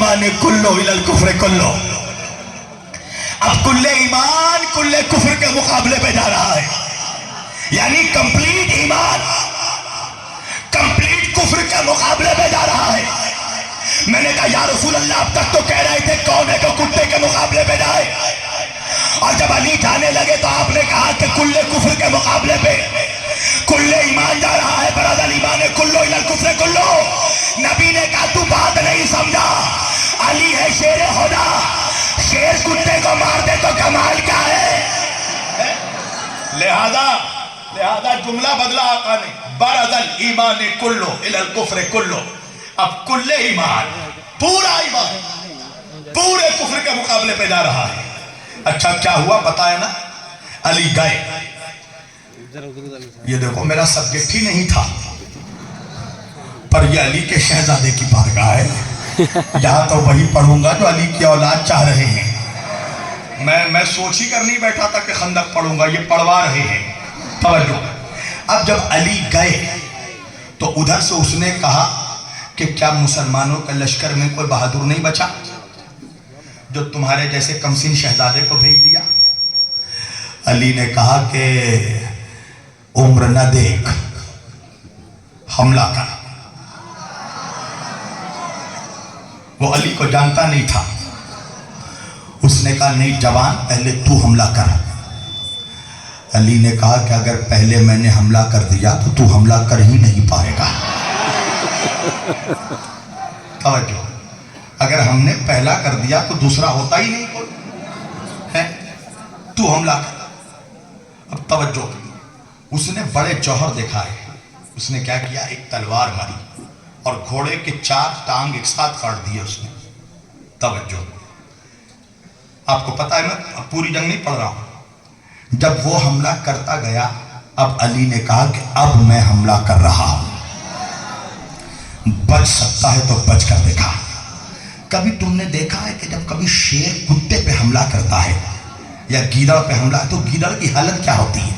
الایمان کلو الی الکفر کلو. اب کل ایمان کل کفر کے مقابلے پہ جا رہا ہے. یعنی کمپلیٹ ایمان کمپلیٹ کفر کے مقابلے پہ جا رہا ہے. میں نے کہا یا رسول اللہ اب تک تو کہہ رہے تھے کون ہے جو کتے کے مقابلے پہ جائے, اور جب علی جانے لگے تو آپ نے کہا کہ کل کفر کے مقابلے پہ کل ایمان جا رہا ہے. برادر ایمان کلو الی الکفر کلو. نبی نے کہا تو بات نہیں سمجھا, علی ہے شیر خدا, شیر کتے کو مار دے تو کمال کیا ہے. لہذا جملہ بدلا آقا نے, برز الایمان کلو الی الکفر کلو. اب کل ایمان پورا ایمان پورے کفر کے مقابلے پہ جا رہا ہے. اچھا کیا ہوا بتایا نا, علی گئے. یہ دیکھو میرا سبجیکٹ ہی نہیں تھا, پر یہ علی کے شہزادے کی بارگاہ ہے. یہاں تو وہی پڑھوں گا جو علی کی اولاد چاہ رہے ہیں. میں سوچ ہی کر نہیں بیٹھا تھا کہ خندق پڑھوں گا, یہ پڑھوا رہے ہیں. توجہ. اب جب علی گئے تو ادھر سے اس نے کہا کہ کیا مسلمانوں کے لشکر میں کوئی بہادر نہیں بچا جو تمہارے جیسے کمسن شہزادے کو بھیج دیا. علی نے کہا کہ عمر نہ دیکھ, حملہ کر. وہ علی کو جانتا نہیں تھا. اس نے کہا نہیں جوان پہلے تو حملہ کر. علی نے کہا کہ اگر پہلے میں نے حملہ کر دیا تو حملہ کر ہی نہیں پائے گا. توجہ, اگر ہم نے پہلا کر دیا تو دوسرا ہوتا ہی نہیں کوئی. تو حملہ کر. اب توجہ, اس نے بڑے جوہر دکھائے. اس نے کیا کیا, ایک تلوار ماری اور گھوڑے کے 4 ٹانگ ایک ساتھ کاٹ دیے اس نے. توجہ, آپ کو پتا ہے میں پوری جنگ نہیں پڑھ رہا ہوں. جب وہ حملہ کرتا گیا, اب علی نے کہا کہ اب میں حملہ کر رہا ہوں, بچ سکتا ہے تو بچ کر دیکھا. کبھی تم نے دیکھا ہے کہ جب کبھی شیر کتے پہ حملہ کرتا ہے یا گیدڑ پہ حملہ تو گیدڑ کی حالت کیا ہوتی ہے؟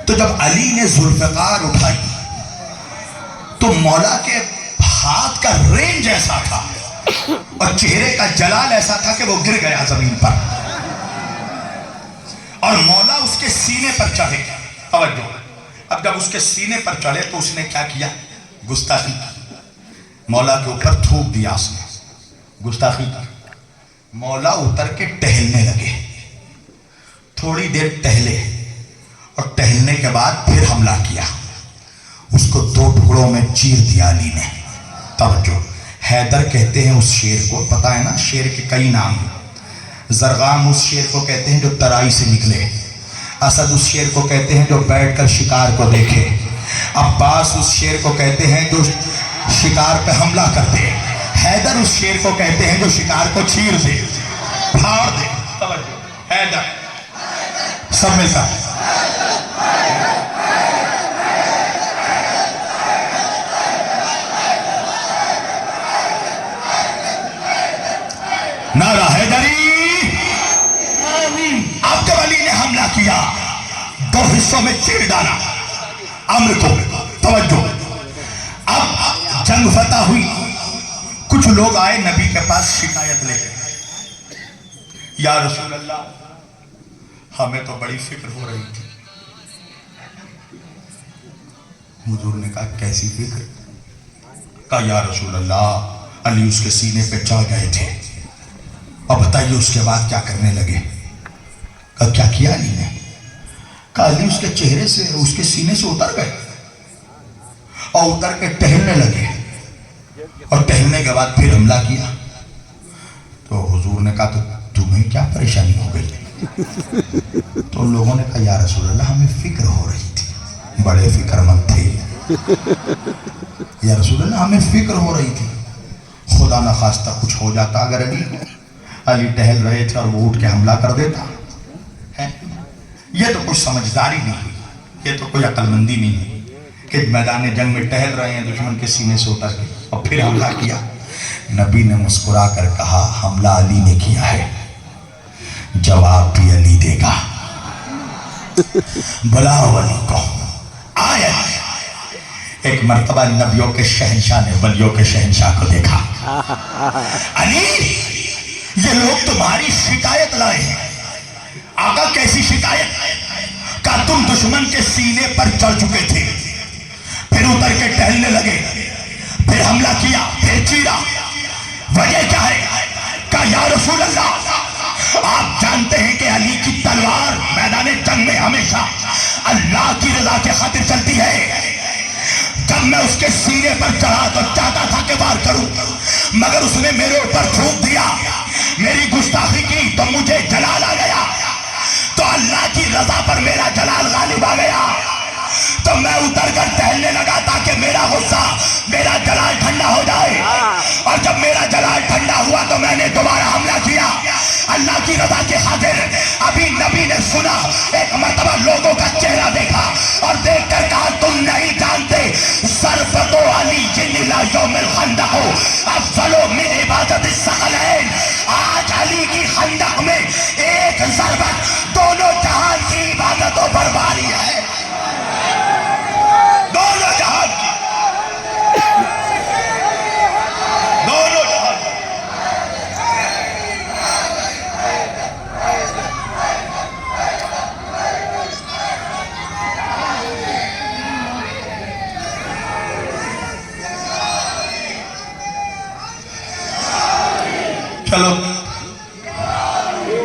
تو جب علی نے ذوالفقار اٹھائی تو مولا کے ہاتھ کا رینج ایسا تھا اور چہرے کا جلال ایسا تھا کہ وہ گر گیا زمین پر, اور مولا اس کے سینے پر چڑھے. توجہ, اب جب اس کے سینے پر چڑھے تو اس نے کیا کیا, گستاخی کی. مولا کے اوپر تھوک دیا اس نے, گستاخی کی. مولا اتر کے ٹہلنے لگے. تھوڑی دیر ٹہلے اور ٹہلنے کے بعد پھر حملہ کیا. اس کو 2 ٹکڑوں میں چیر دیا علی نے. توجہ, حیدر کہتے ہیں اس شیر کو, پتہ ہے نا شیر کے کئی نام ہیں. زرغام اس شیر کو کہتے ہیں جو ترائی سے نکلے. اسد اس شیر کو کہتے ہیں جو بیٹھ کر شکار کو دیکھے. عباس اس شیر کو کہتے ہیں جو شکار پہ حملہ کرتے. حیدر اس شیر کو کہتے ہیں جو شکار کو چیر دے, پھاڑ دے. توجہ, حیدر سب ملتا ہے. نعرہ حیدری. آپ کے ولی نے حملہ کیا, 2 حصوں میں چیر ڈالا عمر کو. توجہ, اب جنگ فتح ہوئی. کچھ لوگ آئے نبی کے پاس شکایت لے کے, یا رسول اللہ ہمیں تو بڑی فکر ہو رہی تھی. حضور نے کہا کیسی فکر؟ کہا یا رسول اللہ علی اس کے سینے پہ چڑھ گئے تھے, اب بتائیے اس کے بعد کیا کرنے لگے؟ کہا کیا کیا علی نے؟ کہا علی اس کے چہرے سے اس کے سینے سے اتر گئے اور اتر کے ٹہلنے لگے, اور ٹہلنے کے بعد پھر حملہ کیا. تو حضور نے کہا تو تمہیں کیا پریشانی ہو گئی؟ تو ان لوگوں نے کہا یا رسول اللہ ہمیں فکر ہو رہی تھی. بڑے فکر مند تھے. یا رسول اللہ ہمیں فکر ہو رہی تھی, خدا نخواستہ کچھ ہو جاتا اگر علی ٹہل رہے تھے اور وہ اٹھ کے حملہ کر دیتا. یہ تو کچھ سمجھداری نہیں ہوئی, یہ تو کوئی عقل مندی نہیں ہے کہ میدان جنگ میں ٹہل رہے ہیں دشمن کے سینے سے اتر کے اور پھر حملہ کیا. نبی نے مسکرا کر کہا حملہ علی نے کیا ہے, جواب بھی علی دے گا. بلاؤ علی کو. آیت ایک مرتبہ نبیوں کے شہنشاہ نے ولیوں کے شہنشاہ کو دیکھا. علی یہ لوگ تمہاری شکایت لائے ہیں. آقا کیسی شکایت؟ کہ تم دشمن کے سینے پر چڑھ چکے تھے، پھر اتر کے ٹہلنے لگے، پھر حملہ کیا، پھر چیرا. وجہ کیا ہے؟ کہ یا رسول اللہ آپ جانتے ہیں کہ علی کی تلوار میدان جنگ میں ہمیشہ اللہ کی رضا کے خاطر چلتی ہے. جب میں اس کے سینے پر چڑھا تو چاہتا تھا کہ وار کروں، مگر اس نے میرے اوپر تھوک دیا، میری گستاخی کی تو مجھے جلال آ گیا، تو اللہ کی رضا پر میرا جلال غالب آ گیا، تو میں اتر کر ٹہلنے لگا تاکہ میرا غصہ، میرا جلال ٹھنڈا ہو جائے. اور جب میرا جلال ٹھنڈا ہوا تو میں نے دوبارہ حملہ کیا اللہ کی رضا کے خاطر. ابھی نبی نے سنا، ایک مرتبہ لوگوں کا چہرہ دیکھا اور دیکھ کر کہا تم نہیں جانتے ضربت علی الی یوم الخندق افضل من عبادت الثقلین. آج علی کی خندق میں ایک ضربت دونوں جہان کی عبادتوں پر بھاری ہے، دونوں جہان کی، دونوں جہان کی. چلو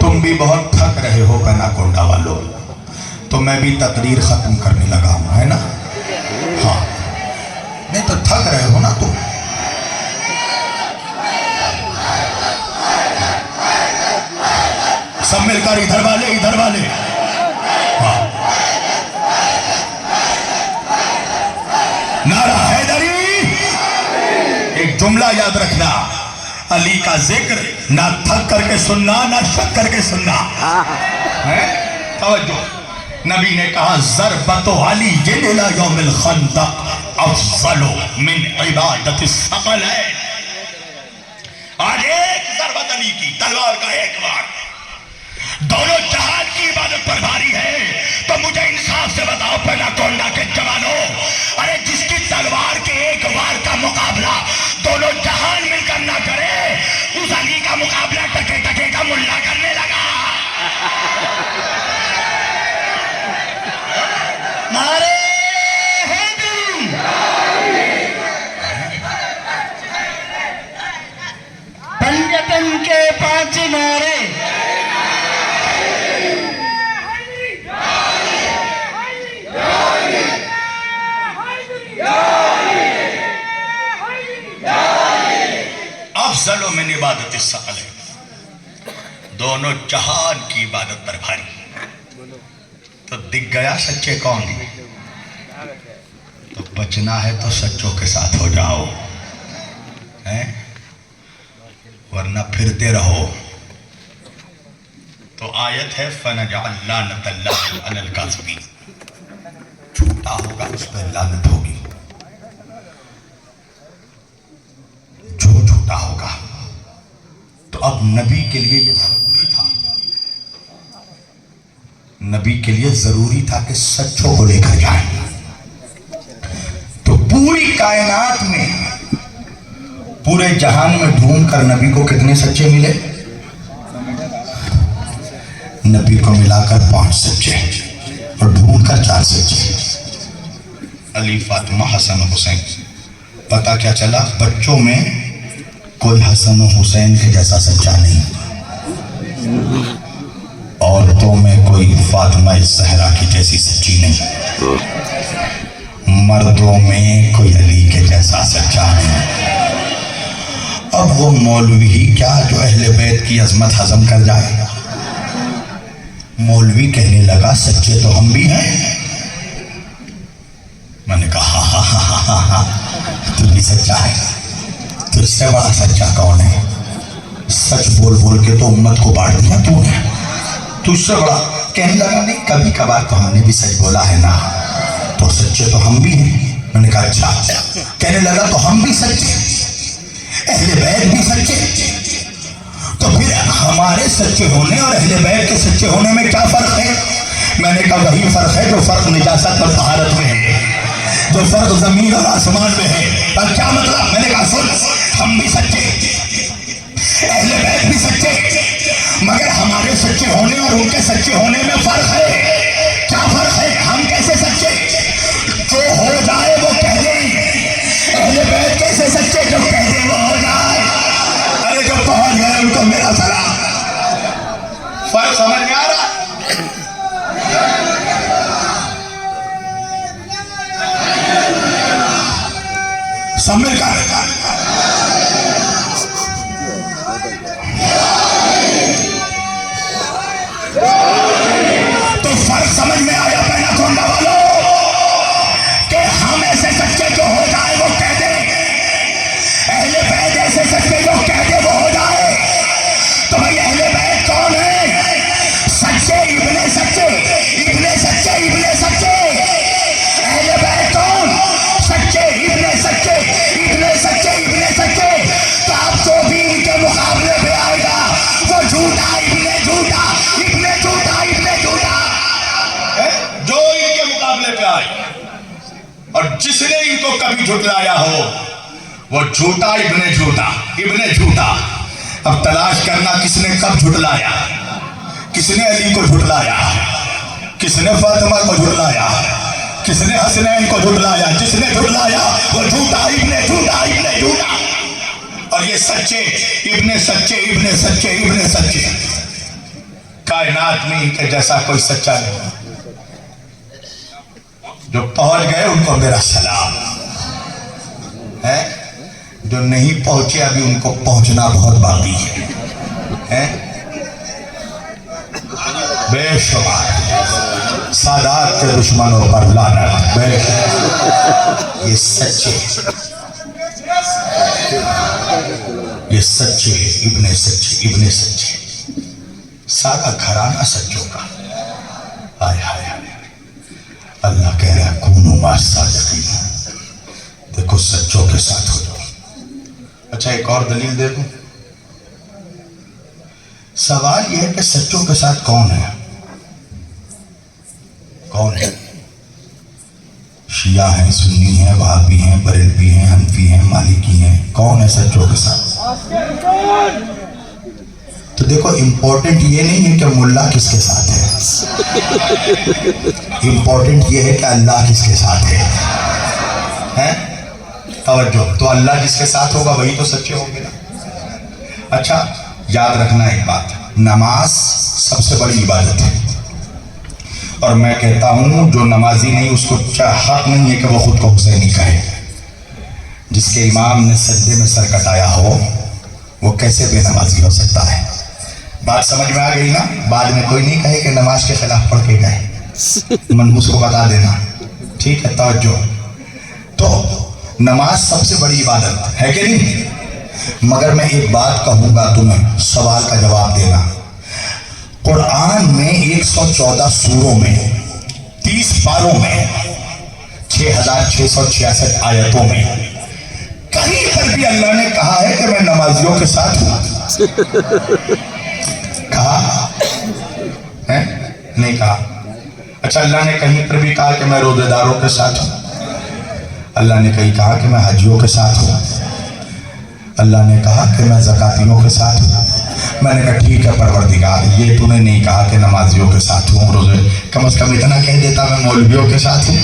تم بھی بہت تھک رہے ہو پنا کونڈا والوں، تو میں بھی تقریر ختم کرنے لگا ہوں، ہے نا؟ ہاں نہیں تو تھک رہے ہو نا تم. سب مل کر ادھر والے ادھر والے. ہاں نعرہ حیدری. ایک جملہ یاد رکھنا، علی کا ذکر نہ تھک کر کے سننا نہ شک کر کے سننا. توجہ، نبی نے کہا ضربت علی الی یوم الخندق افضل من عبادت الثقلین. آج ایک ضربت علی کی تلوار کا ایک وار دونوں جہان کی عبادت پر بھاری ہے. تو مجھے انصاف سے بتاؤ پہلا کونڈا کے جوانوں، ارے جس کی تلوار کے ایک وار کا مقابلہ دونوں جہان مل کر نہ کرے، اس علی کا مقابلہ ٹکے ٹکے کا ملا کرنے لگا. نعرے حیدری. پنجتن کے 5 نعرے. افضل من عبادت الثقلین، دونوں جہان کی عبادت پر بھاری. تو دکھ گیا سچے کون؟ تو بچنا ہے تو سچوں کے ساتھ ہو جاؤ، ورنہ پھرتے رہو. تو آیت ہے فَنَجْعَلْ لَعْنَتَ اللَّهِ عَلَى الْكَاذِبِينَ. جھوٹا ہوگا اس پہ لعنت ہوگی، جو جھوٹا ہوگا. تو اب نبی کے لیے یہ ضروری تھا، نبی کے لیے ضروری تھا کہ سچوں کو لے کر جائیں. تو پوری کائنات میں، پورے جہان میں ڈھونڈ کر نبی کو کتنے سچے ملے؟ نبی کو ملا کر 5 سچے اور ڈھونڈ کر 4 سچے. علی، فاطمہ، حسن و حسین. پتہ کیا چلا؟ بچوں میں کوئی حسن و حسین کے جیسا سچا نہیں، عورتوں میں کوئی فاطمہ الزہرا کی جیسی سچی نہیں، مردوں میں کوئی علی کے جیسا سچا نہیں. اب وہ مولوی ہی کیا جو اہل بیت کی عظمت ہضم کر جائے. مولوی کہنے لگا سچے تو ہم بھی ہیں. میں نے کہا ہاں ہاں ہاں ہاں ہاں تو بھی سچا ہے. تجھ سے بڑا سچا کون ہے؟ سچ بول بول کے تو امت کو بانٹ دیا تو نے. تجھ سے بڑا. کہنے لگا نہیں کبھی کبھار تو ہم نے بھی سچ بولا ہے نا، تو سچے تو ہم بھی ہیں. میں نے کہا اچھا. کہنے لگا تو ہم بھی سچے، اہل بیت بھی سچے، تو پھر ہمارے سچے ہونے اور اہل بیت کے سچے ہونے میں کیا فرق ہے؟ میں نے کہا وہی فرق ہے جو فرق نجاست اور طہارت میں ہے. جو فرق زمین اور آسمان میں ہے. اور کیا مطلب؟ میں نے کہا سن، ہم بھی سچے، اہل بیت بھی سچے، مگر ہمارے سچے ہونے اور ان کے سچے ہونے میں فرق ہے. کیا فرق ہے؟ ہم کیسے سچے؟ جو ہو جائے وہ کہہ دیں. اہل بیت کیسے سچے؟ جو کہہ دیں وہ ہو جائے. ارے جو پہنچ گئے ان کو میرا سلام. فرق سمجھ میں آ رہا؟ سمجھ کر تو فرق سمجھ میں آیا پہنا کھونڈا والوں کہ ہم ایسے سچے جو ہو جائے وہ کہہ دیں، اہل بیت ایسے سچے جو کہہ دے وہ ہو جائے. تو بھائی اہل بیت کون ہے؟ سچے ابن سچے، ابن سچے، ابن سچے. اہل بیت کون؟ سچے ابن سچے، ابن سچے، ابن سچے. تو آپ جو بھی ان کے مقابلے پہ آئے گا وہ جھوٹا ابن جھوٹا، ابن جھوٹا، ابن جھوٹا. جو ان کے مقابلے پہ آئے اور جس نے ان کو کبھی جھٹلایا ہو وہ جھوٹا ابن جھوٹا، ابن جھوٹا. اب تلاش کرنا کس نے کب جھٹلایا، کس نے علی کو جھٹلایا، کس نے فاطمہ کو جھٹلایا، کس نے حسنین کو جھٹلایا. جس نے جھٹلایا وہ جھوٹا ابن جھوٹا، ابن جھوٹا. اور یہ سچے ابن سچے، ابن سچے، ابن سچے. کائنات میں ان کے جیسا کوئی سچا نہیں. جو پہنچ گئے ان کو میرا سلام ہے، جو نہیں پہنچے ابھی ان کو پہنچنا بہت باقی ہے. بے شمار سادات کے دشمنوں پر لعنت. بے شمار یہ سچے، یہ سچے ابن سچے، ابن سچے. سارا گھرانہ سچوں کا. آئے ہائے ہائے. اللہ کہہ رہا ہے کونوا مع الصادقین. دیکھو سچوں کے ساتھ ہو جاؤ. اچھا ایک اور دلیل دے دوں. سوال یہ ہے کہ سچوں کے ساتھ کون ہے؟ کون ہے؟ شیعہ ہیں، سنی ہیں، وہابی ہیں، بریلوی ہیں، حنفی ہیں، مالکی ہیں. کون ہے سچوں کے ساتھ؟ تو دیکھو امپورٹنٹ یہ نہیں ہے کہ ملا کس کے ساتھ ہے، امپورٹنٹ یہ ہے کہ اللہ کس کے ساتھ ہے. توجہ. تو اللہ جس کے ساتھ ہوگا وہی تو سچے ہوں گے نا. اچھا یاد رکھنا ایک بات، نماز سب سے بڑی عبادت ہے. اور میں کہتا ہوں جو نمازی نہیں اس کو حق نہیں ہے کہ وہ خود کو حسینی کہے. جس کے امام نے سجدے میں سر کٹایا ہو وہ کیسے بے نمازی ہو سکتا ہے؟ بات سمجھ میں آ گئی نا؟ بعد میں کوئی نہیں کہے کہ نماز کے خلاف پڑھ کے گئے، منحوس کو بتا دینا. ٹھیک ہے توجہ. تو نماز سب سے بڑی عبادت ہے کہ نہیں؟ مگر میں ایک بات کہوں گا تمہیں، سوال کا جواب دینا. قرآن میں 114 سوروں میں 30 پاروں میں 6666 آیتوں میں کہیں پر بھی اللہ نے کہا ہے کہ میں نمازیوں کے ساتھ ہوں؟ کہا ہے؟ نہیں کہا. اچھا اللہ نے کہیں پر بھی کہا کہ میں روزے داروں کے ساتھ ہوں؟ اللہ نے کہیں کہا کہ میں حجیوں کے ساتھ ہوں؟ اللہ نے کہا کہ میں زکاتیوں کے ساتھ ہوں؟ میں نے کہا ٹھیک ہے پروردگار، یہ تو نے نہیں کہا کہ نمازیوں کے ساتھ ہوں، روزے کم از کم اتنا کہہ دیتا میں مولویوں کے ساتھ ہوں.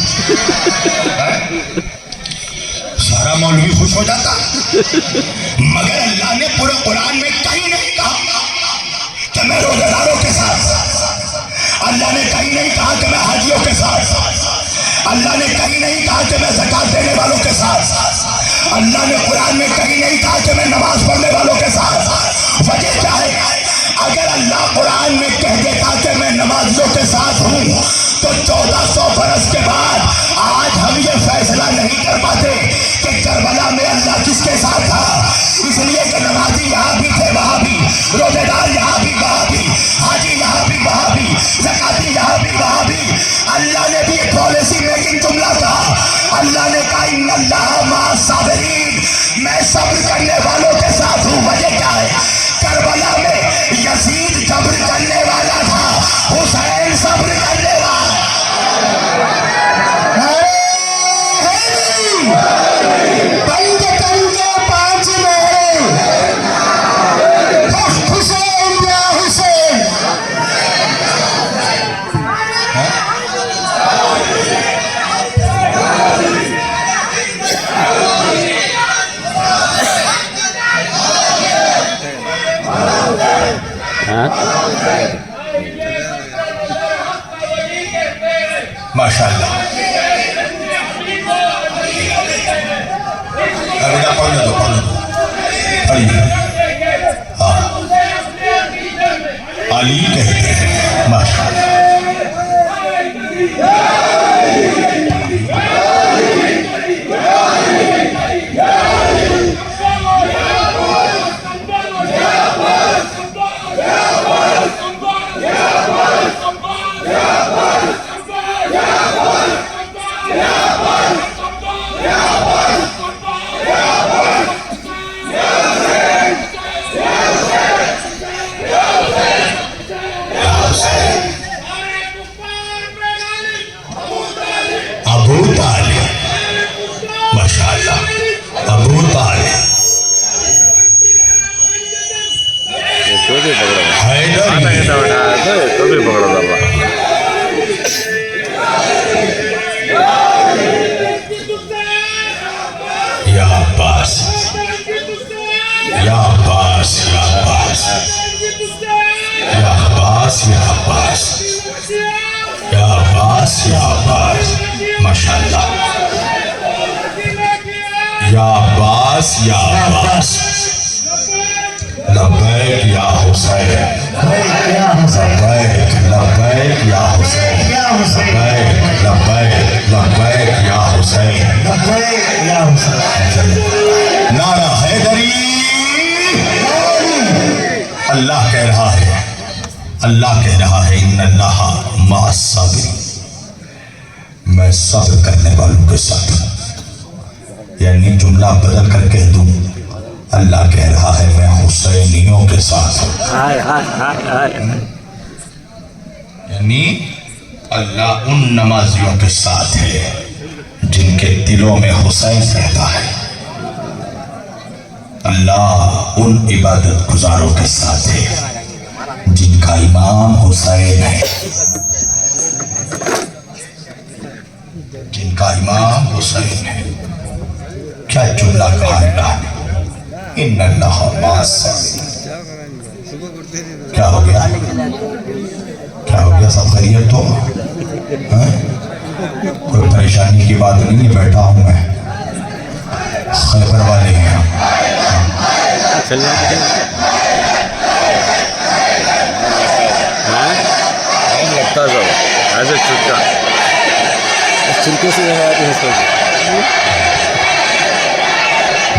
سارا مولوی خوش ہو جاتا. مگر اللہ نے پورے قرآن میں کہیں نہیں کہا کہ میں روزے داروں کے ساتھ. اللہ نے کہیں نہیں کہا کہ میں حاجیوں کے ساتھ. اللہ نے کہیں نہیں کہا کہ میں زکات دینے والوں کے ساتھ. اللہ نے قرآن میں کہیں نہیں کہا کہ میں نماز پڑھنے والوں کے ساتھ. وجہ کیا ہے؟ اگر اللہ قرآن میں کہہ دیتا کہ میں نمازیوں کے ساتھ ہوں تو 1400 برس کے بعد آج ہم یہ فیصلہ نہیں کر پاتے کہ کربلا میں اللہ کس کے ساتھ تھا. اس لیے کہ نمازی یہاں بھی تھے وہاں بھی، روزے دار یہاں بھی وہاں بھی، حاجی یہاں بھی وہاں بھی، زکاتی یہاں بھی وہاں بھی. اللہ نے بھی پالیسی میکنگ جملہ کہا. اللہ نے کہا ان اللہ مع الصابرین، میں صبر کرنے والوں کے ساتھ ہوں. وجہ کیا ہے؟ کربلا میں یزید صبر کرنے والا تھا، حسین صبر کرنے والا. ماشاءاللہ. بیٹا پڑھنے دو پڑھیے. ہاں علی کہتے ہیں. ماشاءاللہ. ابو طالب. ماشاءاللہ. ابو طالب. یا عباس یا عباس یا عباس یا عباس یا عباس یا عباس یا عباس. ماشاءاللہ. یا عباس یا عباس. لبیک یا حسین. لبیک لبیک یا حسین. لبیک لبیک لبیک یا حسین. نعرہ حیدری. اللہ کہہ رہا ہے ان اللہ مع الصابرین. میں صبر کرنے والوں کے ساتھ ہوں. یعنی جملہ بدل کر کہہ دوں اللہ کہہ رہا ہے میں حسینیوں کے ساتھ ہوں. یعنی اللہ ان نمازیوں کے ساتھ ہے جن کے دلوں میں حسین رہتا ہے. اللہ ان عبادت گزاروں کے ساتھ ہے جن کا امام حسین ہے. جن کا امام حسین ہے. کیا جملہ کہا اللہ نے. ان اللہ مع الصابرین. کیا ہو گیا سب خیریت تو؟ کوئی پریشانی کی بات نہیں ہے. بیٹھا ہوں میں. خیبر والے ہیں ہم.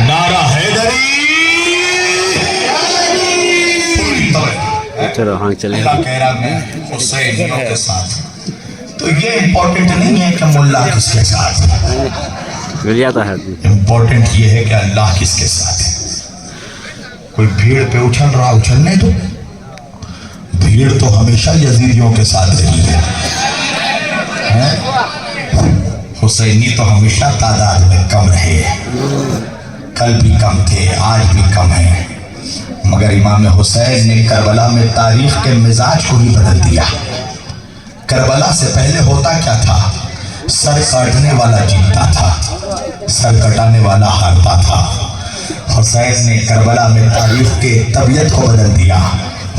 نعرہ حیدری. اللہ کہہ رہا میں حسینیوں کے ساتھ. تو یہ امپورٹنٹ نہیں ہے کہ ملا کس کے ساتھ ہے. امپورٹنٹ یہ ہے کہ اللہ کس کے ساتھ ہے. کوئی بھیڑ پہ اچھل رہا اچھلنے دو. بھیڑ تو ہمیشہ یزیدیوں کے ساتھ رہی ہے. حسینی تو ہمیشہ تعداد میں کم رہے. کل بھی کم تھے, آج بھی کم ہیں. مگر امام حسین نے کربلا میں تاریخ کے مزاج کو ہی بدل دیا. کربلا سے پہلے ہوتا کیا تھا؟ سر کاٹنے والا جیتتا تھا, سر کٹانے والا ہارتا تھا. حسین نے کربلا میں تاریخ کے طبیعت کو بدل دیا.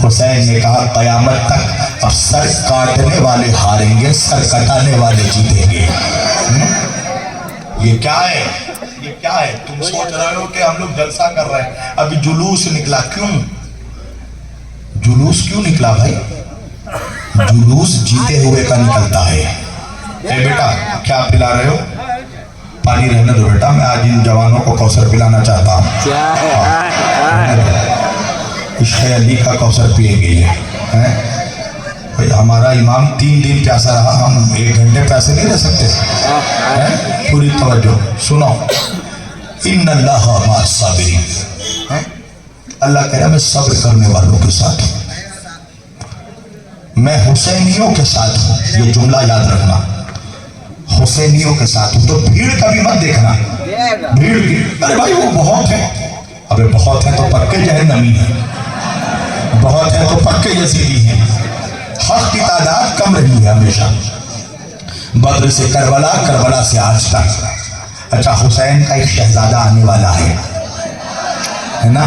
حسین نے کہا قیامت تک اب سر کاٹنے والے ہاریں گے, سر کٹانے والے جیتیں گے. یہ کیا ہے؟ تم سوچ رہے ہو کہ ہم لوگ جلسہ کر رہے ہیں. ابھی جلوس نکلا. کیوں جلوس نکلا بھائی؟ جلوس جیتے ہوئے کا نکلتا ہے. اے بیٹا کیا پلا رہے ہو؟ پانی رہنے دو بیٹا. میں آج ان جوانوں کو کوثر پلانا چاہتا ہوں. عشق علی کا کوثر پیے گئی ہے. ہمارا امام 3 دن پیاسا رہا, ہم 1 گھنٹے پیاسے نہیں رہ سکتے. پوری توجہ سنو. ان اللہ مع الصابرین. اللہ کہہ رہا میں صبر کرنے والوں کے ساتھ ہوں. میں حسینیوں کے ساتھ ہوں. یہ جملہ یاد رکھنا. حسینیوں کے ساتھ ہوں. تو بھیڑ کا بھی مت دیکھنا. بھیڑ کی ارے بھائی وہ بہت ہے. ابے بہت ہے تو پکے جہنمی ہیں, بہت ہے تو پکے یزیدی ہیں. حق کی تعداد کم رہی ہے ہمیشہ. بدر سے کربلا, کربلا سے آج تک. اچھا حسین کا ایک شہزادہ آنے والا ہے نا.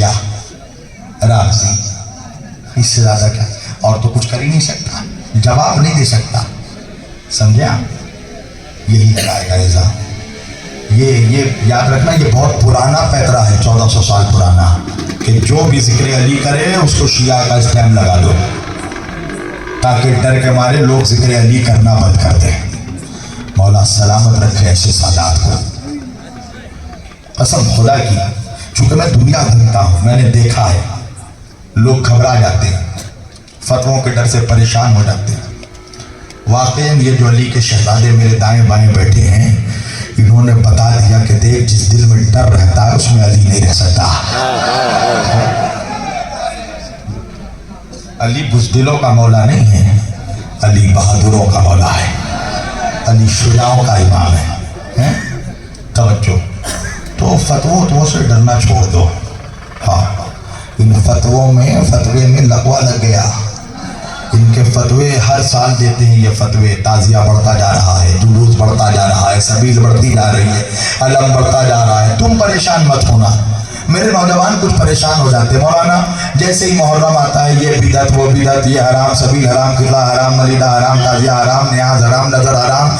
شیعہ رافضی، اس سے زیادہ کیا؟ اور تو کچھ کر ہی نہیں سکتا، جواب نہیں دے سکتا، سمجھے آپ؟ یہی لگائے گا نظام۔ یہ یاد رکھنا، یہ بہت پرانا پیترا ہے، 1400 سال پرانا، کہ جو بھی ذکر علی کرے اس کو شیعہ کا اسٹیمپ لگا دو، تاکہ ڈر کے مارے لوگ ذکر علی کرنا بند کر دیں۔ مولا سلامت رکھے ایسے سادات کو۔ قسم خدا کی، چونکہ میں دنیا گھومتا ہوں، میں نے دیکھا ہے لوگ گھبرا جاتے ہیں، فتووں کے ڈر سے پریشان ہو جاتے ہیں۔ واقعی یہ جو علی کے شہزادے میرے دائیں بائیں بیٹھے ہیں، انہوں نے بتا دیا کہ دیکھ، جس دل میں ڈر رہتا ہے اس میں علی نہیں رہ سکتا۔ علی بزدلوں کا مولا نہیں ہے، علی بہادروں کا مولا ہے، علی شجاعوں کا امام ہے۔ توجہ، تو فتووں سے ڈرنا چھوڑ دو۔ ہاں، ان فتوے میں لقوہ لگ گیا، ان کے فتوے ہر سال دیتے ہیں، یہ فتوے، تعزیہ بڑھتا جا رہا ہے، جلوس بڑھتا جا رہا ہے، سبیل بڑھتی جا رہی ہے، علم بڑھتا جا رہا ہے۔ تم پریشان مت ہونا۔ میرے نوجوان کچھ پریشان ہو جاتے، مولانا جیسے ہی محرم آتا ہے یہ بدعت وہ بدعت، یہ حرام، سبیل حرام، قبلہ حرام، ملیدہ حرام، تعزیہ حرام، نیاز حرام، نظر حرام،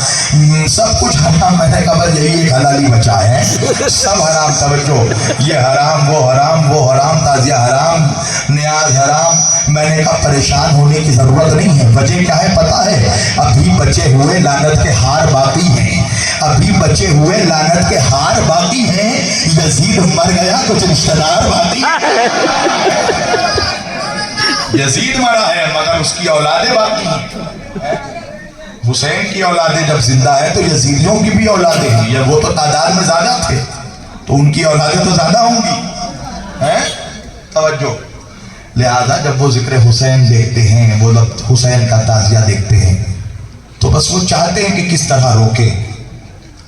سب کچھ حرام۔ میں نے کہا بس یہی ایک حلالی بچا ہے، سب حرام۔ توجہ، یہ حرام وہ حرام، وہ حرام، تعزیہ حرام، نیاز حرام۔ میں نے کہا پریشان ہونے کی ضرورت نہیں ہے۔ وجہ کیا ہے پتہ ہے؟ ابھی بچے ہوئے لعنت کے ہار باقی ہیں، ابھی بچے ہوئے لعنت کے ہار باقی ہیں۔ یزید مر گیا، کچھ رشتہ دار باقی ہیں۔ یزید مرا ہے مگر اس کی اولادیں باقی ہیں۔ حسین کی اولادیں جب زندہ ہے تو یزیدیوں کی بھی اولادیں ہیں، یا وہ تو تعداد میں زیادہ تھے تو ان کی اولادیں تو زیادہ ہوں گی۔ توجہ، لہذا جب وہ ذکر حسین دیکھتے ہیں، وہ حسین کا تعزیہ دیکھتے ہیں، تو بس وہ چاہتے ہیں کہ کس طرح روکے۔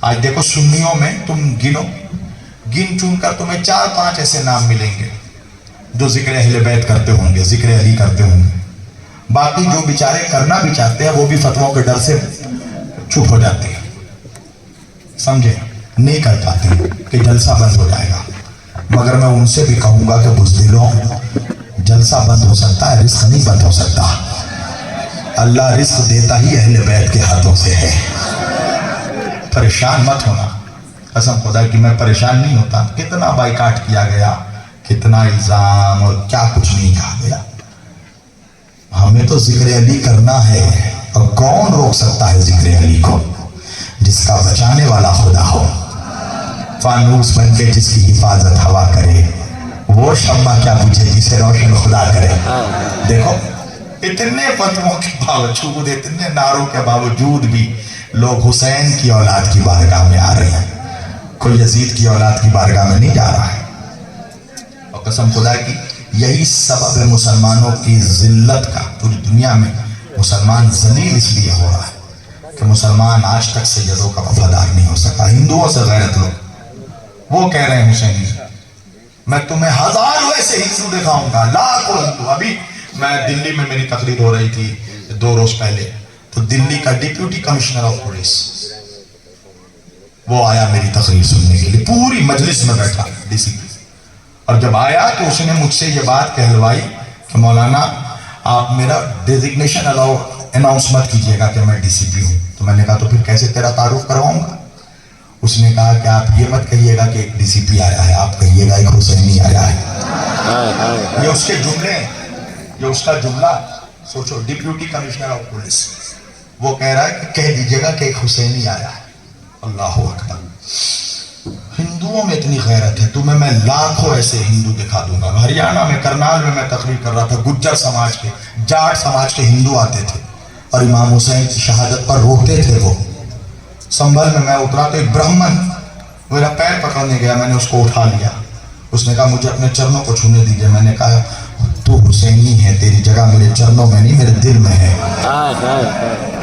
آج دیکھو سنیوں میں تم گن چن کر تمہیں 4-5 ایسے نام ملیں گے جو ذکر اہل بیت کرتے ہوں گے، ذکر علی کرتے ہوں گے۔ باقی جو بیچارے کرنا بھی چاہتے ہیں وہ بھی فتووں کے ڈر سے چپ ہو جاتے ہیں، سمجھے؟ نہیں کر پاتے کہ جلسہ بند ہو جائے گا۔ مگر میں ان سے بھی کہوں گا کہ بزدلوں، جلسہ بند ہو سکتا ہے، رزق نہیں بند ہو سکتا۔ اللہ رزق دیتا ہی اہل بیت کے ہاتھوں سے ہے۔ پریشان مت ہونا، قسم خدا کی میں پریشان نہیں ہوتا۔ کتنا بائیکاٹ کیا گیا، کتنا الزام اور کیا کچھ نہیں کہا گیا۔ ہمیں تو ذکر علی کرنا ہے، اور کون روک سکتا ہے ذکر علی کو؟ جس کا بچانے والا خدا ہو، فانوس بن کے جس کی حفاظت ہوا کرے، وہ شمع کیا بجھے جسے روشن خدا کرے۔ دیکھو اتنے فتووں کے باوجود، اتنے نعروں کے باوجود بھی لوگ حسین کی اولاد کی بارگاہ میں آ رہے ہیں، کوئی یزید کی اولاد کی بارگاہ میں نہیں جا رہا ہے۔ اور قسم خدا کی یہی سبب ہے مسلمانوں کی ذلت کا۔ پوری دنیا میں مسلمان ذلیل اس لیے ہو رہا ہے کہ مسلمان آج تک سیدوں کا وفادار نہیں ہو سکا۔ ہندوؤں سے غیرت لوگ، وہ کہہ رہے ہیں حسینی، میں تمہیں ہزاروں ایسے ہندو دکھاؤں گا، لاکھوں ہندو۔ ابھی میں دلی میں میری تقریر ہو رہی تھی 2 روز پہلے، تو دلی کا ڈپٹی کمشنر آف پولیس وہ آیا میری تقریر سننے کے لیے، پوری مجلس میں بیٹھا ڈی سی پی۔ اور جب آیا تو اس نے مجھ سے یہ بات کہلوائی کہ مولانا آپ میرا ڈیزگنیشن اناؤنس مت کیجیے گا کہ میں ڈی سی پی ہوں۔ تو میں نے کہا تو پھر کیسے تیرا تعارف کرواؤں گا؟ اس نے کہا کہ آپ یہ مت کہیے گا کہ ایک ڈی سی پی آیا ہے، آپ کہیے گا ایک حسینی آیا ہے۔ یہ اس کے جملے ہیں، یہ اس کا جملہ سوچو، ڈپٹی کمشنر آف پولیس وہ کہہ رہا ہے کہ کہہ دیجیے گا کہ ایک حسینی آیا ہے۔ اللہ اکبر۔ ہندوؤں میں اتنی غیرت ہے، تمہیں میں لاکھوں ایسے ہندو دکھا دوں گا۔ ہریانہ میں کرنال میں تقریر کر رہا تھا، گجر سماج کے، جاٹ سماج کے ہندو آتے تھے اور امام حسین کی شہادت پر روتے تھے۔ وہ سنبھل میں اترا تو ایک برہمن میرا پیر پکڑنے گیا، میں نے اس کو اٹھا لیا۔ اس نے کہا مجھے اپنے چرنوں کو چھونے دیجیے۔ میں نے کہا تو حسینی ہے، تیری جگہ میرے چرنوں میں نہیں، میرے دل میں ہے۔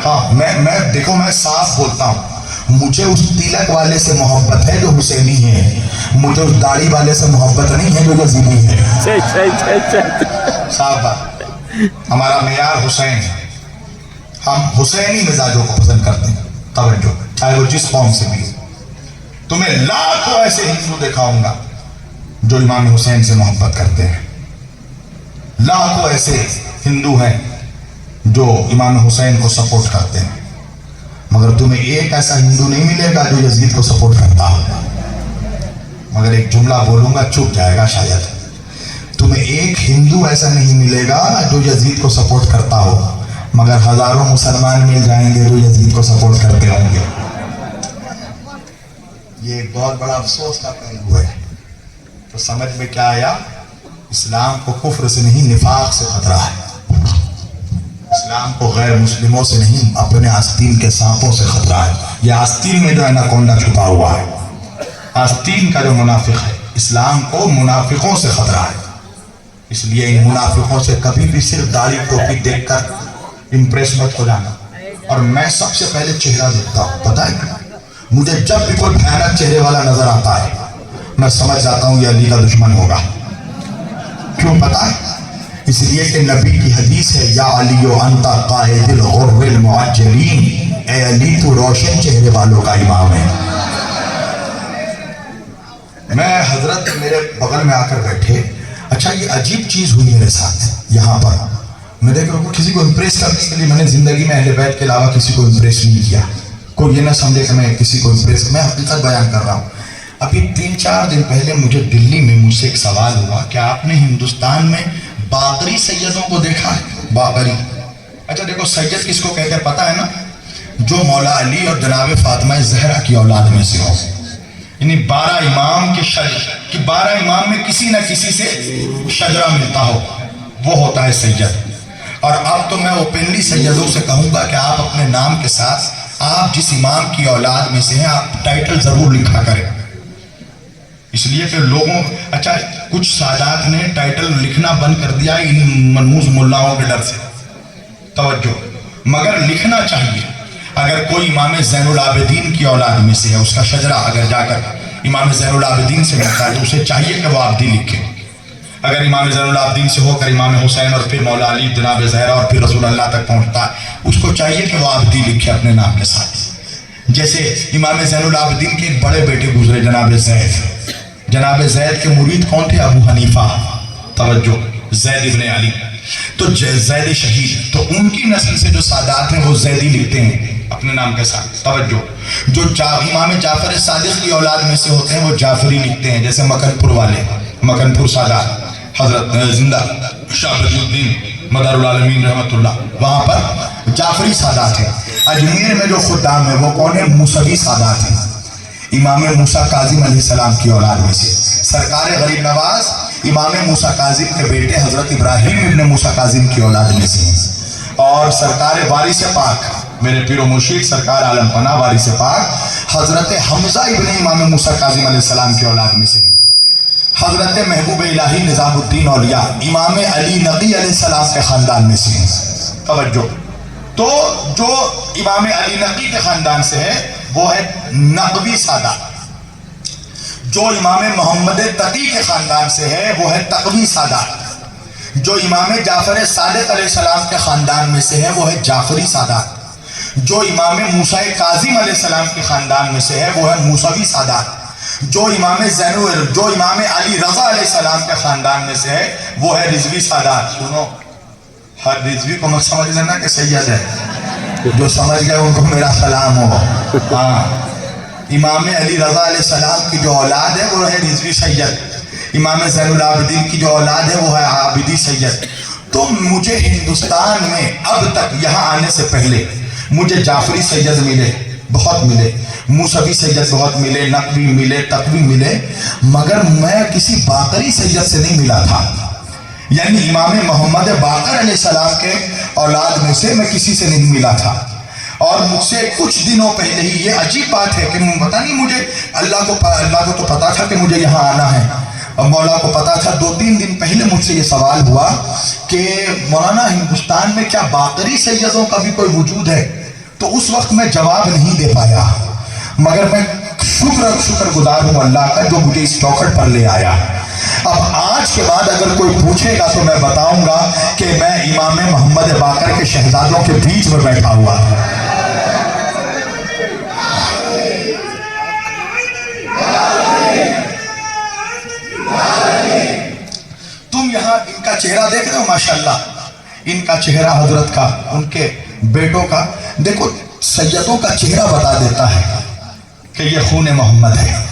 ہاں میں دیکھو میں صاف بولتا ہوں، مجھے اس تلک والے سے محبت ہے جو حسینی ہے، مجھے اس داڑھی والے سے محبت نہیں ہے جو یزیدی ہے۔ صاف بات، ہمارا معیار حسین ہے، ہم حسینی مزاجوں کو پسند کرتے ہیں۔ توجہ، چاہے وہ جس قوم سے بھی۔ تمہیں لاکھوں ایسے ہندو دکھاؤں گا جو امام حسین سے محبت کرتے ہیں. لاکھوں ایسے ہندو ہیں جو امام حسین کو سپورٹ کرتے ہیں، مگر تمہیں ایک ایسا ہندو نہیں ملے گا جو یزید کو سپورٹ کرتا ہو. مگر ایک جملہ بولوں گا چپ جائے گا شاید. تمہیں ایک ہندو ایسا نہیں ملے گا جو یزید کو سپورٹ کرتا ہو، مگر ہزاروں مسلمان مل جائیں گے جو یزید کو سپورٹ کرتے ہوں گے. یہ ایک بہت بڑا افسوس کا پہلو ہے. تو سمجھ میں کیا آیا؟ اسلام کو کفر سے نہیں نفاق سے خطرہ ہے. اسلام کو غیر مسلموں سے نہیں اپنے آستین کے سانپوں سے خطرہ ہے. یہ آستین میں جو اناکونڈا چھپا ہوا ہے، آستین کا جو منافق ہے، اسلام کو منافقوں سے خطرہ ہے. اس لیے ان منافقوں سے کبھی بھی صرف داڑھی ٹوپی دیکھ کر امپریس مت ہو جانا. اور میں سب سے پہلے چہرہ دیکھتا ہوں. پتہ ہے مجھے جب بھی کوئی بھیانک چہرے والا نظر آتا ہے میں سمجھ جاتا ہوں یہ علی کا دشمن ہوگا. کیوں پتہ ہے؟ اس لیے کہ نبی کی حدیث ہے، یا علی انتا قائد الغر المعجلین، اے علی تو روشن چہرے والوں کا امام ہے. میں حضرت میرے بغل میں آ کر بیٹھے. اچھا یہ عجیب چیز ہوئی میرے ساتھ یہاں پر. میں دیکھ رہا ہوں کسی کو امپریس کرنے کے لیے میں نے زندگی میں اہل بیت کے علاوہ کسی کو امپریس نہیں کیا. کوئی یہ نہ سمجھے کہ میں کسی کو امپریس، میں حقیقت بیان کر رہا ہوں. ابھی 3-4 دن پہلے مجھے دلی میں مجھ سے ایک سوال ہوا کہ آپ نے ہندوستان میں باقری سیدوں کو دیکھا ہے؟ باقری. اچھا دیکھو سید کس کو کہتے ہیں پتہ ہے نا؟ جو مولا علی اور جناب فاطمہ زہرا کی اولاد میں سے ہو. یعنی 12 امام کے شجر کہ 12 امام میں کسی نہ کسی سے شجرہ ملتا ہو، وہ ہوتا ہے سید. اور اب تو میں اوپنلی سیدوں سے کہوں گا کہ آپ اپنے نام کے ساتھ آپ جس امام کی اولاد میں سے ہیں آپ ٹائٹل ضرور لکھا کریں. اس لیے کہ لوگوں اچھا کچھ سادات نے ٹائٹل لکھنا بند کر دیا ان منحوس ملاؤں کے ڈر سے. توجہ، مگر لکھنا چاہیے. اگر کوئی امام زین العابدین کی اولاد میں سے ہے، اس کا شجرہ اگر جا کر امام زین العابدین سے ملتا ہے تو اسے چاہیے کہ وہ آبدی لکھے. اگر امام زین العابدین سے ہو کر امام حسین اور پھر مولا علی جناب زہرا اور پھر رسول اللہ تک پہنچتا ہے، اس کو چاہیے کہ وہ آبدی لکھے اپنے نام کے ساتھ. جیسے امام زین العابدین کے ایک بڑے بیٹے گزرے جناب زید. جناب زید کے مرید کون تھے؟ ابو حنیفہ. توجہ، زید ابن علی. تو زیدی شہید، تو ان کی نسل سے جو سادات ہیں وہ زیدی لکھتے ہیں اپنے نام کے ساتھ. توجہ، جو امام جعفر صادق کی اولاد میں سے ہوتے ہیں وہ جعفری لکھتے ہیں. جیسے مکن پور والے، مکن پور سادات، حضرت زندہ شاہ ولی الدین مدار العالمین رحمت اللہ، وہاں پر جعفری سادات ہیں. اجمیر میں جو خدام ہیں وہ کون ہیں؟ موسوی سادات ہیں. امام موسیٰ کاظم علیہ السلام کی اولاد میں سے. سرکار غریب نواز امام موسیٰ کاظم کے بیٹے حضرت ابراہیم ابن موسیٰ کاظم کی اولاد میں سے ہیں. اور سرکار وارث پاک میرے پیر و مرشد سرکار عالم پناہ وارث پاک حضرت حمزہ ابن امام موسیٰ کاظم علیہ السلام کی اولاد میں سے. حضرت محبوب الہی نظام الدین اولیاء امام علی نقی علیہ السلام کے خاندان میں سے. توجہ، تو جو امام علی نقی کے خاندان سے ہے وہ ہے نقوی سادات. جو امام محمد تقی کے خاندان سے ہے وہ ہے تقوی سادات. جو امام جعفر صادق علیہ السلام کے خاندان میں سے ہے وہ ہے جعفری سادات. جو امام موسیٰ کاظم علیہ السلام کے خاندان میں سے ہے وہ ہے موسوی سادات. جو امام علی رضا علیہ السلام کے خاندان میں سے ہے وہ ہے رضوی سادات. سنو، ہر رضوی کو مت سمجھ لینا کہ سید ہے. جو سمجھ گئے ان کو میرا سلام ہو. ہاں، امام علی رضا علیہ السلام کی جو اولاد ہے وہ ہے رضوی سید. امام زین العابدین کی جو اولاد ہے وہ ہے عابدی سید. تو مجھے ہندوستان میں اب تک یہاں آنے سے پہلے مجھے جعفری سید ملے، بہت ملے، موسوی سید بہت ملے، نقوی ملے، تقوی ملے، مگر میں کسی باقری سید سے نہیں ملا تھا. یعنی امام محمد باقر علیہ السلام کے اولاد میں سے میں کسی سے نہیں ملا تھا. اور مجھ سے کچھ دنوں پہلے ہی یہ عجیب بات ہے کہ پتہ نہیں مجھے اللہ کو تو پتا تھا کہ مجھے یہاں آنا ہے، اور مولا کو پتا تھا. 2-3 دن پہلے مجھ سے یہ سوال ہوا کہ مولانا ہندوستان میں کیا باقری سیدوں کا بھی کوئی وجود ہے؟ تو اس وقت میں جواب نہیں دے پایا، مگر میں شکر گزار ہوں اللہ کا جو مجھے اس چوکھٹ پر لے آیا. اب آج کے بعد اگر کوئی پوچھے گا تو میں بتاؤں گا کہ میں امام محمد باقر کے شہزادوں کے بیچ میں بیٹھا ہوا تھا. ان کا چہرہ دیکھ رہے ہو ماشاءاللہ، ان کا چہرہ حضرت کا، ان کے بیٹوں کا، دیکھو سیدوں کا چہرہ بتا دیتا ہے کہ یہ خون محمد ہے،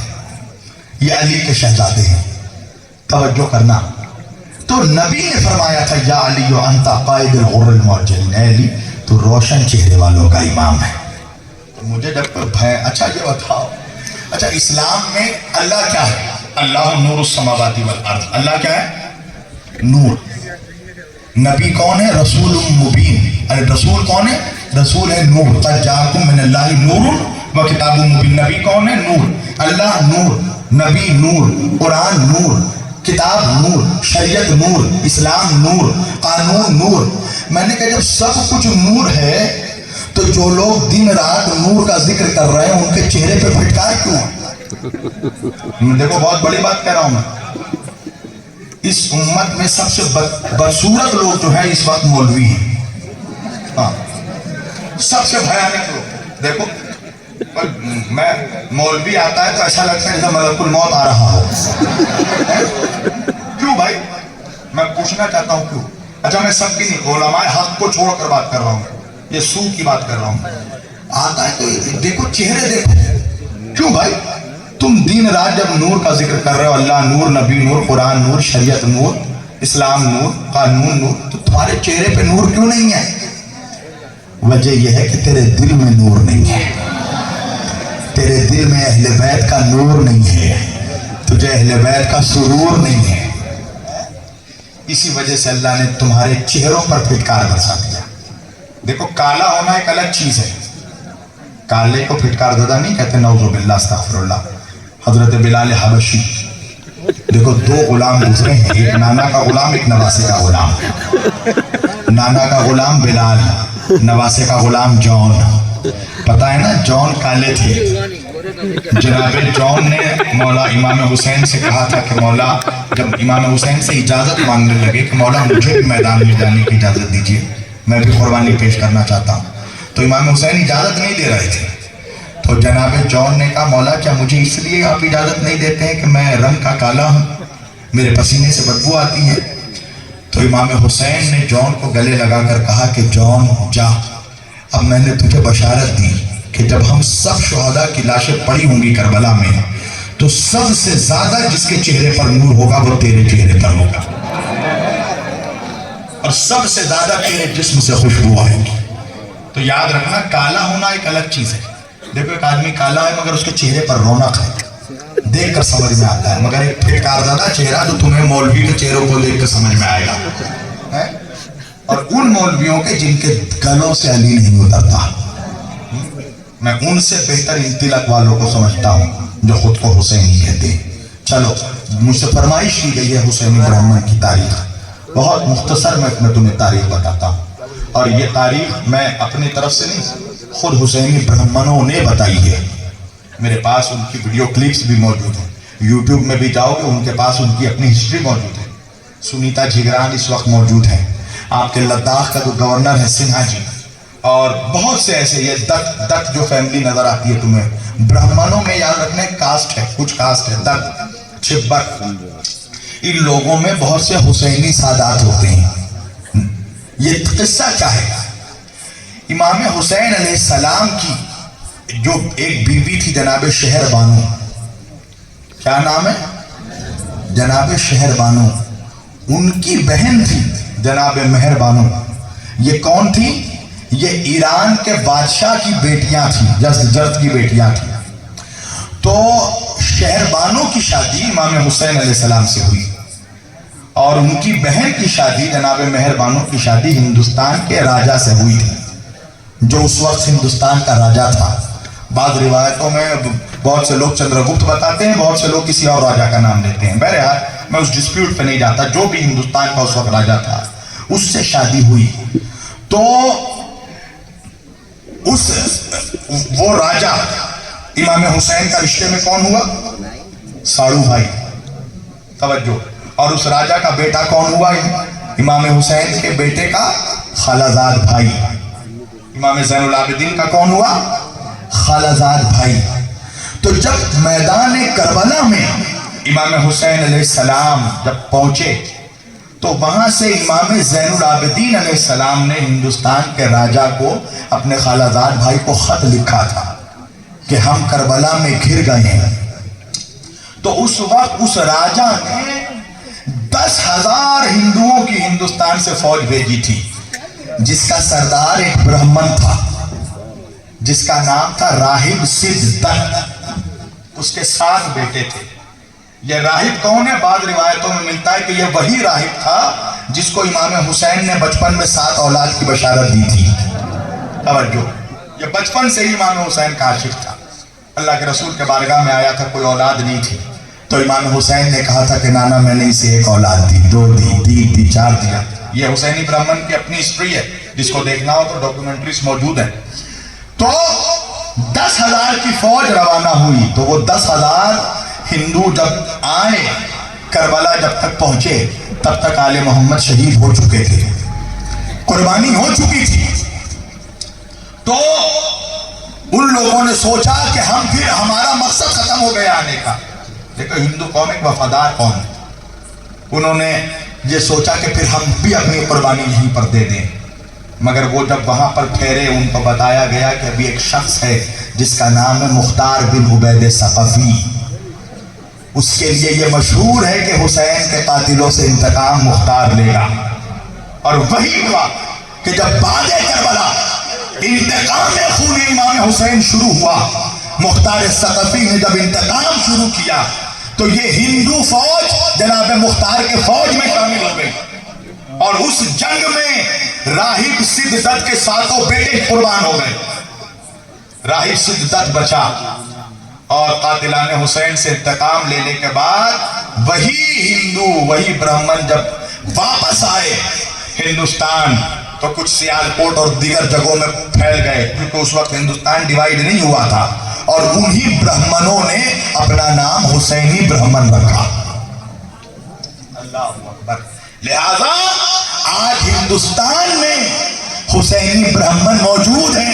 یہ علی کے شہزادے ہیں۔ توجہ کرنا، تو نبی نے فرمایا تھا یا علی انت قائد الغر المعجلین، اے علی تو روشن چہرے والوں کا امام ہے۔ تو مجھے جب اچھا یہ بتاؤ، اچھا اسلام میں اللہ کیا ہے؟ اللہ نور السماوات والارض، اللہ کیا ہے؟ نور۔ نبی کون ہے؟ رسول مبین۔ رسول کون ہے؟ رسول ہے نور۔ قد جاءکم من اللہ نور و کتاب مبین۔ نبی کون ہے؟ نور۔ اللہ نور، نبی نور، قرآن نور، کتاب نور، شریعت نور، اسلام نور، قانون نور۔ میں نے کہا جب سب کچھ نور ہے تو جو لوگ دن رات نور کا ذکر کر رہے ہیں ان کے چہرے پہ پھٹکار کیوں ہے؟ دیکھو بہت بڑی بات کہہ رہا ہوں میں، اس امت میں سب سے بدصورت لوگ جو ہیں اس وقت مولوی ہیں۔ ہاں، سب سے بھیانک لوگ۔ دیکھو میں مولوی آتا ہے تو ایسا لگتا ہے جیسے ملک الموت آ رہا ہو۔ کیوں بھائی؟ میں پوچھنا چاہتا ہوں کیوں؟ اچھا میں سب کی نہیں، علماء حق کو چھوڑ کر بات کر رہا ہوں، یہ سود کی بات کر رہا ہوں۔ آتا ہے تو دیکھو چہرے دیکھو، کیوں بھائی؟ تم دن رات جب نور کا ذکر کر رہے ہو، اللہ نور، نبی نور، قرآن نور، شریعت نور، اسلام نور، قانون نور، تو تمہارے چہرے پہ نور کیوں نہیں ہے؟ وجہ یہ ہے کہ تیرے دل میں نور نہیں ہے، تیرے دل میں اہل بیت کا نور نہیں ہے، تجھے اہل بیت کا سرور نہیں ہے۔ اسی وجہ سے اللہ نے تمہارے چہروں پر پھٹکار برسا دیا۔ دیکھو کالا ہونا ایک الگ چیز ہے، کالے کو پھٹکار زدہ نہیں کہتے، نعوذ باللہ استغفر اللہ۔ حضرت بلال حبشی، دیکھو دو غلام گزرے ہیں، ایک نانا کا غلام، ایک نواسے کا غلام۔ نانا کا غلام بلال، نواسے کا غلام جون۔ پتہ ہے نا جون کالے تھے۔ جناب جون نے مولا امام حسین سے کہا تھا کہ مولا، جب امام حسین سے اجازت مانگنے لگے کہ مولا مجھے بھی میدان میں جانے کی اجازت دیجیے، میں بھی قربانی پیش کرنا چاہتا ہوں، تو امام حسین اجازت نہیں دے رہے تھے۔ تو جناب جون نے کہا مولا کیا مجھے اس لیے آپ اجازت نہیں دیتے ہیں کہ میں رنگ کا کالا ہوں، میرے پسینے سے بدبو آتی ہے؟ تو امام حسین نے جون کو گلے لگا کر کہا کہ جون جا، اب میں نے تجھے بشارت دی کہ جب ہم سب شہداء کی لاشیں پڑی ہوں گی کربلا میں تو سب سے زیادہ جس کے چہرے پر نور ہوگا وہ تیرے چہرے پر ہوگا، اور سب سے زیادہ تیرے جسم سے خوشبو آئے گی۔ تو یاد رکھنا کالا ہونا ایک الگ چیز ہے۔ دیکھو ایک آدمی کالا ہے مگر اس کے چہرے پر رونق ہے، دیکھ کر سمجھ میں آتا ہے، مگر ایک پھٹکار زدہ چہرہ تو تمہیں مولوی کے چہروں کو دیکھ کر سمجھ میں آئے گا، اور ان مولویوں کے جن کے گلوں سے علی نہیں اترتا، میں ان سے بہتر ان تلک والوں کو سمجھتا ہوں جو خود کو حسینی کہتے ہیں۔ چلو مجھ سے فرمائش کی گئی ہے حسینی برہمن کی تاریخ، بہت مختصر میں تمہیں تاریخ بتاتا ہوں، اور یہ تاریخ میں اپنی طرف سے نہیں، خود حسینی برہمنوں نے بتائی ہے۔ میرے پاس ان کی ویڈیو کلپس بھی موجود ہیں، یوٹیوب میں بھی جاؤ گے ان کے پاس ان کی اپنی ہسٹری موجود ہے۔ سنیتا جھگران اس وقت موجود ہیں، آپ کے لداخ کا جو گورنر ہے سنہا جی، اور بہت سے ایسے، یہ دت جو فیملی نظر آتی ہے تمہیں، برہمنوں میں یاد رکھنا کاسٹ ہے، کچھ کاسٹ ہے، دت، چھبر، ان لوگوں میں بہت سے حسینی سادات ہوتے ہیں۔ یہ قصہ کیا ہے؟ امام حسین علیہ السلام کی جو ایک بیوی تھی جناب شہر بانو، کیا نام ہے؟ جناب شہر بانو، ان کی بہن تھی جناب مہر بانو۔ یہ کون تھی؟ یہ ایران کے بادشاہ کی بیٹیاں تھیں، یزدجرد کی بیٹیاں تھیں۔ تو شہر بانو کی شادی امام حسین علیہ السلام سے ہوئی، اور ان کی بہن کی شادی جناب مہر بانو کی شادی ہندوستان کے راجہ سے ہوئی تھی، جو اس وقت ہندوستان کا راجہ تھا۔ بعض روایتوں میں بہت سے لوگ چندرگپت بتاتے ہیں، بہت سے لوگ کسی اور راجہ کا نام لیتے ہیں، بہرحال میں اس ڈسپیوٹ پہ نہیں جاتا، جو بھی ہندوستان کا اس وقت راجہ تھا اس سے شادی ہوئی۔ تو وہ راجہ امام حسین کا رشتے میں کون ہوا؟ ساڑو بھائی، توجہ، اور اس راجہ کا بیٹا کون ہوا؟ امام حسین کے بیٹے کا خالہ زاد بھائی۔ امام زین العابدین کا کون ہوا؟ خالہ زاد بھائی۔ تو جب میدان کربلا میں امام حسین علیہ السلام جب پہنچے تو وہاں سے امام زین العابدین علیہ السلام نے ہندوستان کے راجہ کو، اپنے خالہ زاد بھائی کو خط لکھا تھا کہ ہم کربلا میں گر گئے ہیں. تو اس وقت اس راجہ نے 10,000 ہندوؤں کی ہندوستان سے فوج بھیجی تھی، جس کا سردار ایک برہمن تھا جس کا نام تھا راہب سدھ دت. اس کے 7 بیٹے تھے. یہ راہب کون ہے؟ بعض روایتوں میں ملتا ہے کہ یہ وہی راہب تھا جس کو امام حسین نے بچپن میں 7 اولاد کی بشارت دی تھی. توجہ، یہ بچپن سے ہی امام حسین کا عاشق تھا. اللہ کے رسول کے بارگاہ میں آیا تھا، کوئی اولاد نہیں تھی. تو امام حسین نے کہا تھا کہ نانا میں نے اسے 1 اولاد دی، 2 دی، 3 دی، 4 دیا. یہ حسینی برہمن کی اپنی ہسٹری ہے، جس کو دیکھنا ہو تو ڈاکیومنٹریز موجود ہیں. تو 10,000 کی فوج روانہ ہوئی. تو وہ 10,000 ہندو جب آئے کربلا، جب تک پہنچے تب تک آل محمد شہید ہو چکے تھے، قربانی ہو چکی تھی. تو ان لوگوں نے سوچا کہ ہم پھر ہمارا مقصد ختم ہو گیا آنے کا. دیکھو ہندو قوم ایک وفادار قوم ہے. انہوں نے یہ سوچا کہ پھر ہم بھی اپنی قربانی یہیں پر دے دیں. مگر وہ جب وہاں پر ٹھہرے، ان کو بتایا گیا کہ ابھی ایک شخص ہے جس کا نام ہے مختار بن عبید ثقفی. اس کے لیے یہ مشہور ہے کہ حسین کے قاتلوں سے انتقام مختار لے گا. اور وہی ہوا کہ جب بعد کربلا انتقام خون امام حسین شروع ہوا، مختار ثقفی نے جب انتقام شروع کیا تو یہ ہندو فوج جناب مختار کے فوج میں شامل ہو گئی. اور اس جنگ میں راہب سدھ دت کے 7 بیٹے قربان ہو گئے. راہب سدھ دت بچا، اور قاتلان حسین سے انتقام لینے کے بعد وہی ہندو، وہی برہمن جب واپس آئے ہندوستان تو کچھ سیالکوٹ اور دیگر جگہوں میں پھیل گئے، کیونکہ اس وقت ہندوستان ڈیوائیڈ نہیں ہوا تھا. اور انہی برہمنوں نے اپنا نام حسینی برہمن رکھا. اللہ اکبر. لہذا آج ہندوستان میں حسینی برہمن موجود ہیں،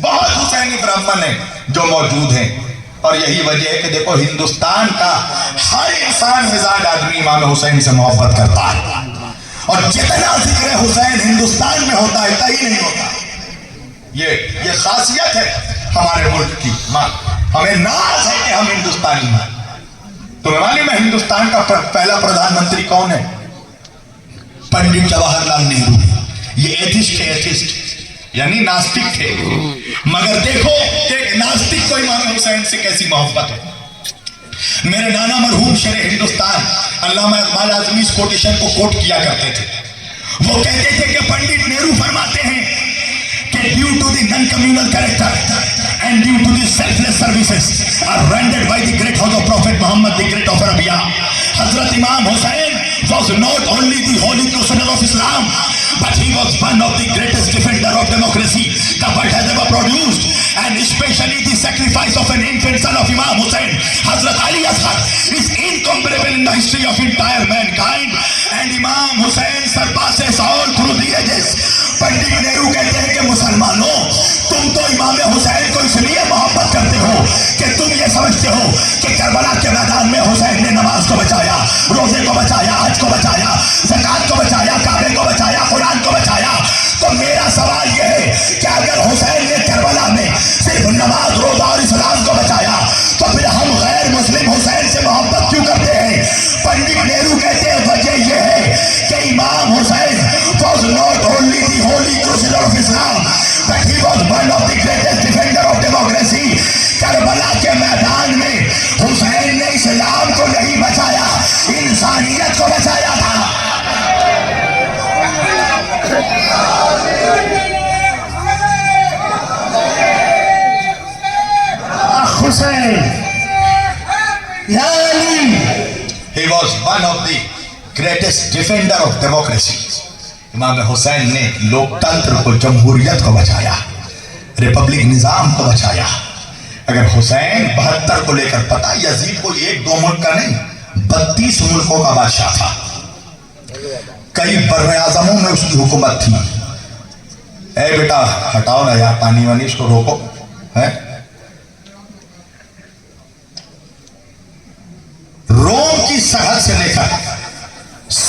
بہت حسینی برہمن ہیں جو موجود ہیں. اور یہی وجہ ہے کہ دیکھو ہندوستان کا ہر انسان مزاج آدمی امام حسین سے محبت کرتا ہے. اور جتنا ذکر حسین ہندوستان میں ہوتا ہے کہیں نہیں ہوتا. یہ خاصیت ہے ہمارے ملک کی. ہمیں ناز ہے کہ ہم ہندوستانی ہیں. تمہیں معلوم ہے ہندوستان کا پہلا پردھان منتری کون ہے؟ پنڈت جواہر لال نہرو. یہ ایتھسٹ یعنی ناستک تھے. مگر دیکھو کہ ناستک کو امام حسین سے کیسی محبت ہے. میرے نانا مرحوم شیر ہندوستان علامہ اقبال اعظمی اس کوٹیشن کو کوٹ کیا کرتے تھے. وہ کہتے تھے کہ پنڈت نہرو فرماتے ہیں کہ due to the non communal character and due to the selfless services are rendered by the great house of Prophet Muhammad, the great of Arabia. Hazrat Imam Hussain was not only the holy crusader of Islam, but he was one of the greatest defender of democracy the world has ever produced. And especially the sacrifice of an infant son of Imam Hussain, Hazrat Ali Asghar, is incomparable in the history of entire mankind. And Imam Hussain surpasses all through the ages. Pandit Nehru کہتے ہیں کہ مسلمانوں تم تو امام حسین کو اس لیے محبت کرتے ہو کہ تم یہ سمجھتے ہو کہ کربلا کے میدان میں حسین نے نماز کو بچایا، روزے کو بچایا، حج کو بچایا، زکوٰۃ کو بچایا، کعبے کو بچایا، قرآن کو بچایا. تو میرا سوال یہ ہے کہ اگر حسین نے کربلا میں صرف نماز، روزہ اور اسلام کو بچایا تو پھر ہم غیر مسلم حسین سے محبت کیوں کرتے ہیں؟ پنڈت نہرو کہتے ہیں وجہ یہ ہے کہ امام حسین was not only the holy crusader of Islam, but he was one of the greatest defender of democracy. Karbala کے میدان میں حسین نے اسلام کو نہیں بچایا، انسانیت کو بچایا تھا. حسین یا علی. He was one of the greatest defender of democracy. امام حسین نے لوکتنتر کو، جمہوریت کو بچایا، ریپبلک نظام کو بچایا. اگر حسین 72 کو لے کر، پتہ یزید کو 1-2 ملک کا نہیں 32 ملکوں کا بادشاہ تھا. کئی براعظموں میں اس کی حکومت تھی. اے بیٹا ہٹاؤ نا یار پانی وانی، اس کو روکو. روم کی سرحد سے لے کر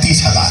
30,000,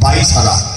22,000।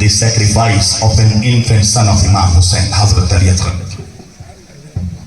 the sacrifice of an infant son of Imam Hussein, Hazrat Ali Asghar,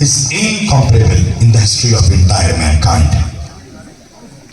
is incomparable in the history of entire mankind।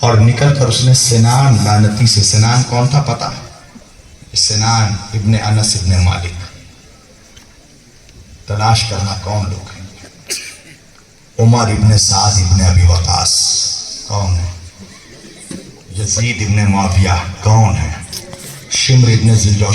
اور نکل کر اس نے سنان لعنتی سے، سنان کون تھا پتا ہے؟ سنان ابن انس ابن مالک. تلاش کرنا کون لوگ ہیں. عمر ابن سعد ابن ابی وقاص کون ہے؟ یزید ابن معاویہ کون ہے؟ شمر ابن ذی الجوشن